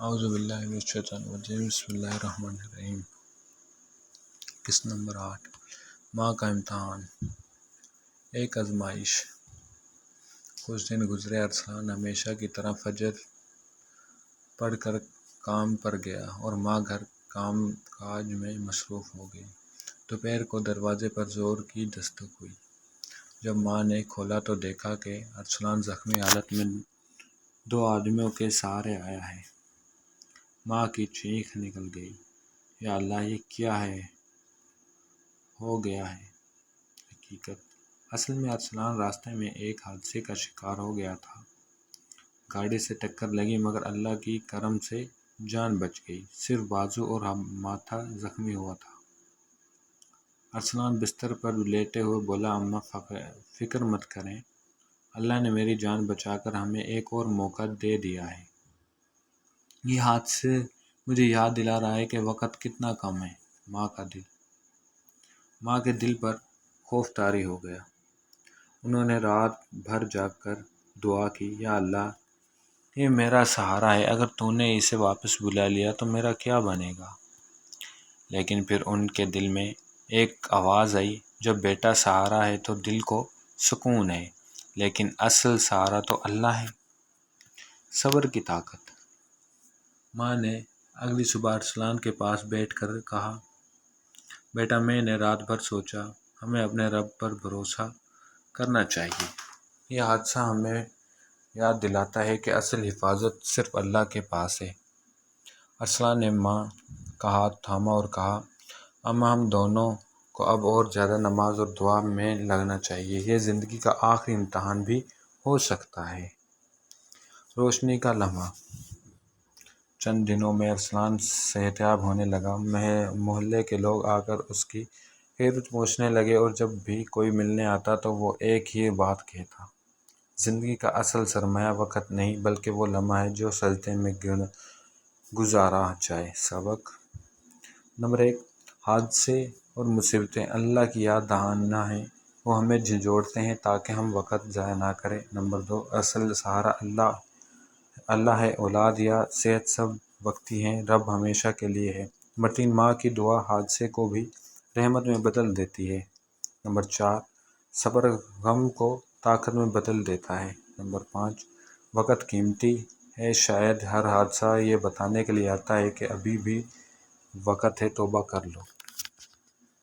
اعوذ باللہ من الشیطان الرجیم بسم اللہ الرحمن الرحیم۔ قسط نمبر 8 ماں کا امتحان۔ ایک آزمائش۔ کچھ دن گزرے، ارسلان ہمیشہ کی طرح فجر پڑھ کر کام پر گیا اور ماں گھر کام کاج میں مصروف ہو گئی۔ دوپہر کو دروازے پر زور کی دستک ہوئی۔ جب ماں نے کھولا تو دیکھا کہ ارسلان زخمی حالت میں 2 آدمیوں کے سہارے آیا ہے۔ ماں کی چیخ نکل گئی، یا اللہ، یہ کیا ہو گیا ہے؟ حقیقت: اصل میں ارسلان راستے میں ایک حادثے کا شکار ہو گیا تھا۔ گاڑی سے ٹکر لگی مگر اللہ کی کرم سے جان بچ گئی، صرف بازو اور ماتھا زخمی ہوا تھا۔ ارسلان بستر پر لیٹے ہوئے بولا، اماں فکر مت کریں، اللہ نے میری جان بچا کر ہمیں ایک اور موقع دے دیا ہے۔ یہ حادثہ مجھے یاد دلا رہا ہے کہ وقت کتنا کم ہے۔ ماں کے دل پر خوف طاری ہو گیا۔ انہوں نے رات بھر جاگ کر دعا کی، یا اللہ، یہ میرا سہارا ہے، اگر تو نے اسے واپس بلا لیا تو میرا کیا بنے گا؟ لیکن پھر ان کے دل میں ایک آواز آئی، جب بیٹا سہارا ہے تو دل کو سکون ہے، لیکن اصل سہارا تو اللہ ہے۔ صبر کی طاقت۔ ماں نے اگلی صبح ارسلان کے پاس بیٹھ کر کہا، بیٹا، میں نے رات بھر سوچا، ہمیں اپنے رب پر بھروسہ کرنا چاہیے۔ یہ حادثہ ہمیں یاد دلاتا ہے کہ اصل حفاظت صرف اللہ کے پاس ہے۔ ارسلان نے ماں کا ہاتھ تھاما اور کہا، اماں، ہم دونوں کو اب اور زیادہ نماز اور دعا میں لگنا چاہیے، یہ زندگی کا آخری امتحان بھی ہو سکتا ہے۔ روشنی کا لمحہ۔ چند دنوں میں ارسلان صحتیاب ہونے لگا۔ محلے کے لوگ آ کر اس کی خیریت پوچھنے لگے اور جب بھی کوئی ملنے آتا تو وہ ایک ہی بات کہتا، زندگی کا اصل سرمایہ وقت نہیں بلکہ وہ لمحہ ہے جو سجدے میں گزارا جائے۔ سبق: نمبر 1، حادثے اور مصیبتیں اللہ کی یاد دہانی ہیں، وہ ہمیں جھنجھوڑتے ہیں تاکہ ہم وقت ضائع نہ کریں۔ نمبر 2، اصل سہارا اللہ ہے، اولاد یا صحت سب وقتی ہیں، رب ہمیشہ کے لیے ہے۔ نمبر 3، ماں کی دعا حادثے کو بھی رحمت میں بدل دیتی ہے۔ نمبر 4، صبر غم کو طاقت میں بدل دیتا ہے۔ نمبر 5، وقت قیمتی ہے، شاید ہر حادثہ یہ بتانے کے لیے آتا ہے کہ ابھی بھی وقت ہے، توبہ کر لو۔